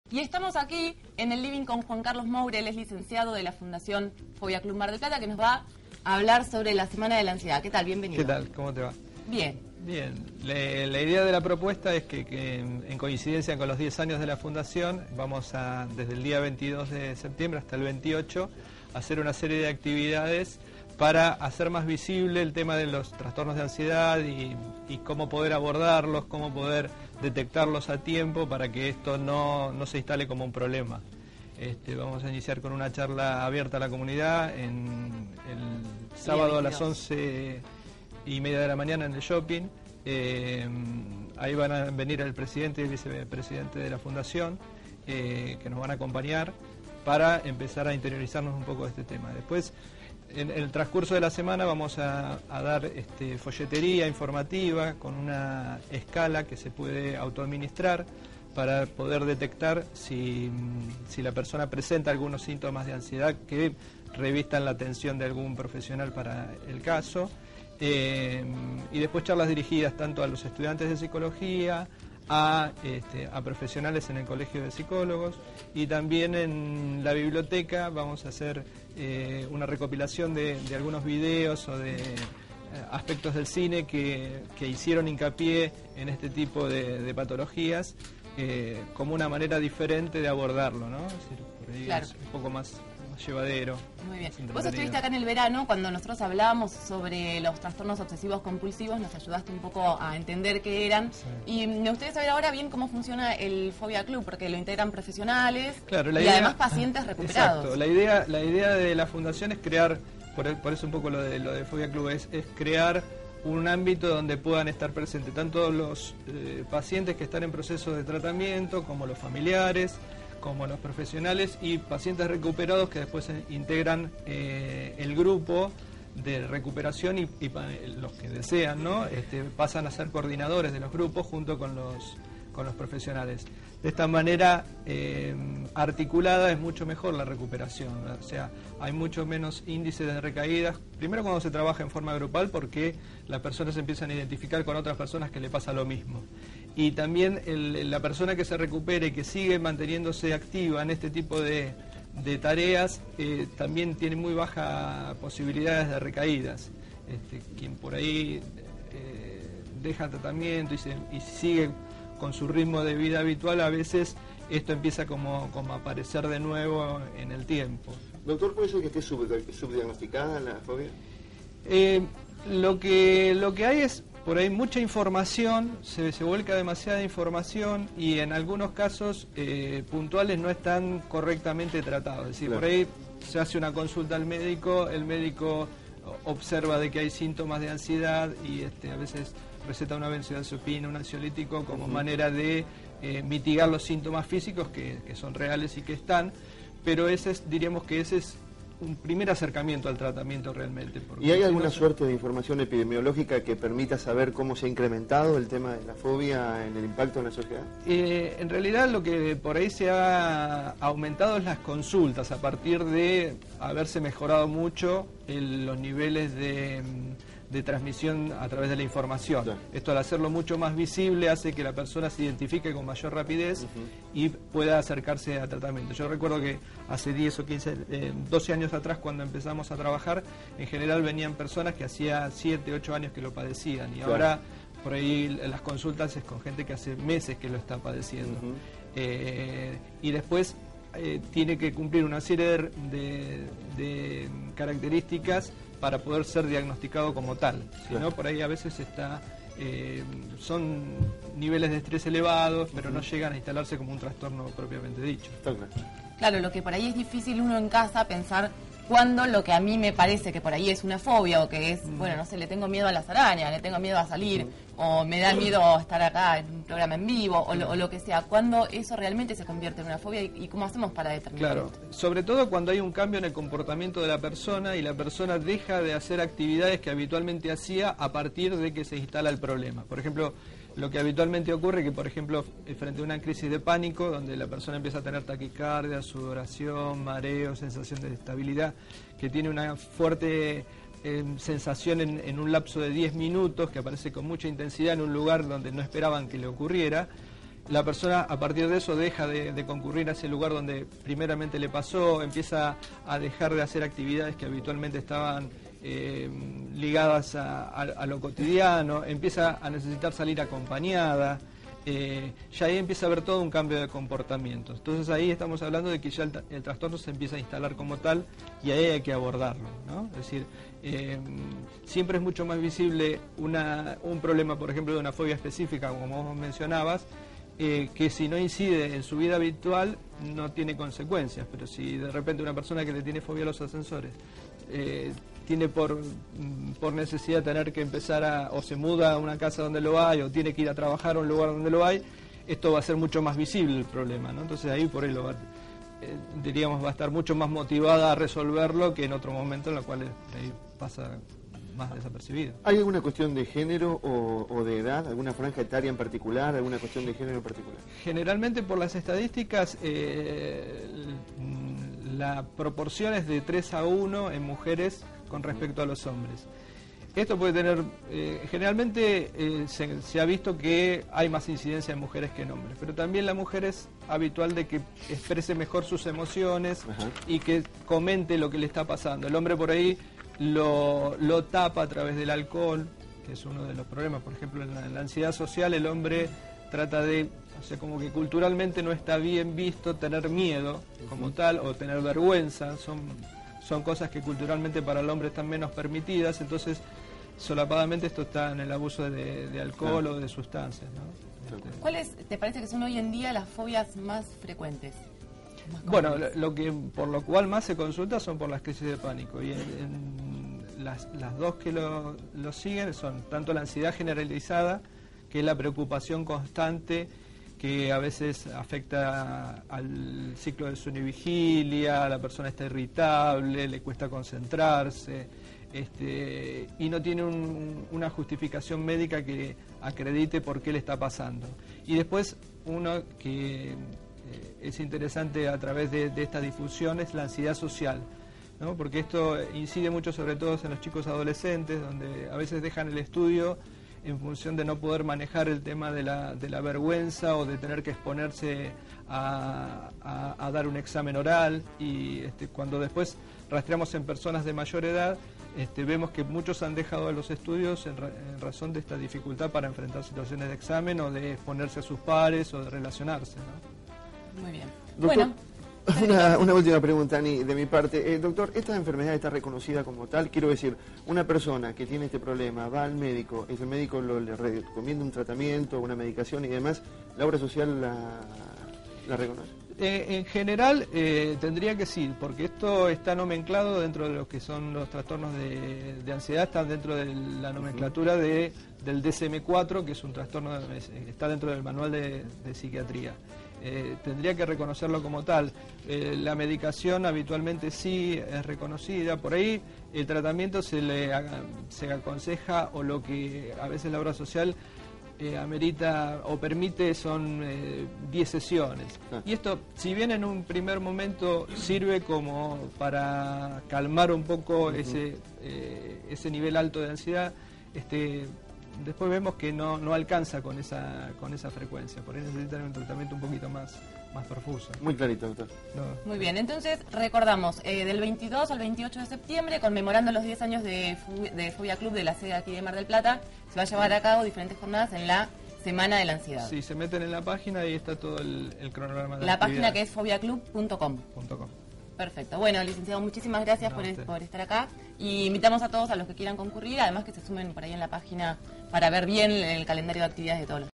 Y estamos aquí en el living con Juan Carlos Moure, él es licenciado de la Fundación Fobia Club Mar del Plata, que nos va a hablar sobre la Semana de la Ansiedad. ¿Qué tal? Bienvenido. ¿Qué tal? ¿Cómo te va? Bien. Bien. La idea de la propuesta es que en coincidencia con los 10 años de la Fundación, vamos a, desde el día 22 de septiembre hasta el 28, hacer una serie de actividades para hacer más visible el tema de los trastornos de ansiedad y cómo poder abordarlos, cómo poder detectarlos a tiempo para que esto no se instale como un problema. Vamos a iniciar con una charla abierta a la comunidad el sábado a las 11:30 de la mañana en el shopping. Ahí van a venir el presidente y el vicepresidente de la Fundación, que nos van a acompañar para empezar a interiorizarnos un poco de este tema. Después, en el transcurso de la semana vamos a dar folletería informativa con una escala que se puede autoadministrar para poder detectar si la persona presenta algunos síntomas de ansiedad que revistan la atención de algún profesional para el caso. Y después charlas dirigidas tanto a los estudiantes de psicología, a profesionales en el Colegio de Psicólogos, y también en la biblioteca vamos a hacer una recopilación de algunos videos o de aspectos del cine que hicieron hincapié en este tipo de patologías como una manera diferente de abordarlo, ¿no? Es decir, por ahí claro, es un poco más llevadero. Muy bien. Vos estuviste acá en el verano cuando nosotros hablábamos sobre los trastornos obsesivos compulsivos, nos ayudaste un poco a entender qué eran. Sí. Y me gustaría saber ahora bien cómo funciona el Fobia Club, porque lo integran profesionales, claro, y además pacientes recuperados. Exacto, la idea de la Fundación es crear, por eso un poco lo de Fobia Club, es crear un ámbito donde puedan estar presentes tanto los pacientes que están en proceso de tratamiento, como los familiares, como los profesionales y pacientes recuperados que después integran el grupo de recuperación y los que desean, ¿no? Pasan a ser coordinadores de los grupos junto con los profesionales. De esta manera articulada es mucho mejor la recuperación, o sea, hay mucho menos índice de recaídas, primero cuando se trabaja en forma grupal porque las personas se empiezan a identificar con otras personas que le pasa lo mismo. Y también la persona que se recupere y que sigue manteniéndose activa en este tipo de tareas también tiene muy bajas posibilidades de recaídas. Quien por ahí deja tratamiento y sigue con su ritmo de vida habitual, a veces esto empieza como a aparecer de nuevo en el tiempo. Doctor, ¿puede ser que esté subdiagnosticada la fobia? Lo que hay es por ahí mucha información, se vuelca demasiada información y en algunos casos puntuales no están correctamente tratados. Es decir, claro, por ahí se hace una consulta al médico, el médico observa de que hay síntomas de ansiedad y a veces receta una benzodiazepina, un ansiolítico como manera de mitigar los síntomas físicos que son reales y que están, pero diríamos que ese es un primer acercamiento al tratamiento realmente. ¿Y hay alguna suerte de información epidemiológica que permita saber cómo se ha incrementado el tema de la fobia en el impacto en la sociedad? En realidad lo que por ahí se ha aumentado es las consultas, a partir de haberse mejorado mucho los niveles de transmisión a través de la información. Claro. Esto, al hacerlo mucho más visible, hace que la persona se identifique con mayor rapidez y pueda acercarse a tratamiento. Yo recuerdo que hace 10 o 15, 12 años atrás, cuando empezamos a trabajar, en general venían personas que hacía 7, 8 años que lo padecían y claro, ahora por ahí las consultas es con gente que hace meses que lo está padeciendo. Y después tiene que cumplir una serie de características para poder ser diagnosticado como tal. Si no, por ahí a veces son niveles de estrés elevados, pero no llegan a instalarse como un trastorno propiamente dicho. Claro, lo que por ahí es difícil uno en casa pensar cuando lo que a mí me parece que por ahí es una fobia o que es, bueno, no sé, le tengo miedo a las arañas, le tengo miedo a salir, o me da miedo estar acá en un programa en vivo, o lo que sea, cuando eso realmente se convierte en una fobia y cómo hacemos para determinarlo. Claro, sobre todo cuando hay un cambio en el comportamiento de la persona y la persona deja de hacer actividades que habitualmente hacía a partir de que se instala el problema. Por ejemplo, lo que habitualmente ocurre que, por ejemplo, frente a una crisis de pánico, donde la persona empieza a tener taquicardia, sudoración, mareo, sensación de estabilidad, que tiene una fuerte sensación en un lapso de 10 minutos, que aparece con mucha intensidad en un lugar donde no esperaban que le ocurriera, la persona a partir de eso deja de concurrir a ese lugar donde primeramente le pasó, empieza a dejar de hacer actividades que habitualmente estaban ligadas a lo cotidiano, empieza a necesitar salir acompañada, ya ahí empieza a haber todo un cambio de comportamiento. Entonces ahí estamos hablando de que ya el trastorno se empieza a instalar como tal y ahí hay que abordarlo, ¿no? Es decir, siempre es mucho más visible un problema, por ejemplo, de una fobia específica, como vos mencionabas, que si no incide en su vida habitual no tiene consecuencias, pero si de repente una persona que le tiene fobia a los ascensores tiene por necesidad tener que empezar o se muda a una casa donde lo hay, o tiene que ir a trabajar a un lugar donde lo hay, esto va a ser mucho más visible el problema, ¿no? Entonces ahí por ahí diríamos va a estar mucho más motivada a resolverlo que en otro momento en el cual ahí pasa más desapercibido. ¿Hay alguna cuestión de género o de edad, alguna franja etaria en particular, alguna cuestión de género en particular? Generalmente por las estadísticas la proporción es de 3-1 en mujeres con respecto a los hombres. Esto puede tener, generalmente se ha visto que hay más incidencia en mujeres que en hombres, pero también la mujer es habitual de que exprese mejor sus emociones. Ajá. Y que comente lo que le está pasando. El hombre por ahí lo tapa a través del alcohol, que es uno de los problemas. Por ejemplo, en la ansiedad social el hombre trata de, o sea, como que culturalmente no está bien visto tener miedo como tal, o tener vergüenza, son cosas que culturalmente para el hombre están menos permitidas, entonces solapadamente esto está en el abuso de alcohol o de sustancias, ¿no? ¿Cuáles te parece que son hoy en día las fobias más frecuentes? Bueno, por lo cual más se consulta son por las crisis de pánico, y las dos que lo siguen son tanto la ansiedad generalizada, que es la preocupación constante que a veces afecta al ciclo de sueño y vigilia, la persona está irritable, le cuesta concentrarse, y no tiene una justificación médica que acredite por qué le está pasando. Y después uno que es interesante a través de esta difusión es la ansiedad social, ¿no? Porque esto incide mucho sobre todo en los chicos adolescentes, donde a veces dejan el estudio en función de no poder manejar el tema de la vergüenza o de tener que exponerse a dar un examen oral, y cuando después rastreamos en personas de mayor edad, vemos que muchos han dejado los estudios en razón de esta dificultad para enfrentar situaciones de examen o de exponerse a sus pares o de relacionarse, ¿no? Muy bien. Doctor, bueno. Una última pregunta, Ani, de mi parte. Doctor, ¿esta enfermedad está reconocida como tal? Quiero decir, una persona que tiene este problema va al médico, el médico le recomienda un tratamiento, una medicación y demás, ¿la obra social la reconoce? En general tendría que sí, porque esto está nomenclado dentro de lo que son los trastornos de ansiedad, están dentro de la nomenclatura del DSM-4, que es un trastorno, está dentro del manual de psiquiatría. Tendría que reconocerlo como tal. La medicación habitualmente sí es reconocida. Por ahí el tratamiento se aconseja, o lo que a veces la obra social amerita o permite son 10 sesiones. Y esto, si bien en un primer momento sirve como para calmar un poco ese nivel alto de ansiedad, después vemos que no alcanza con esa frecuencia. Por ahí necesitan un tratamiento un poquito más profuso. Muy clarito, doctor. No. Muy bien, entonces recordamos, del 22 al 28 de septiembre, conmemorando los 10 años de Fobia Club de la sede aquí de Mar del Plata, se va a llevar a cabo diferentes jornadas en la Semana de la Ansiedad. Sí, se meten en la página y está todo el cronograma de la página, que es fobiaclub.com. Perfecto. Bueno, licenciado, muchísimas gracias por estar acá, y invitamos a todos a los que quieran concurrir, además que se sumen por ahí en la página para ver bien el calendario de actividades de todos los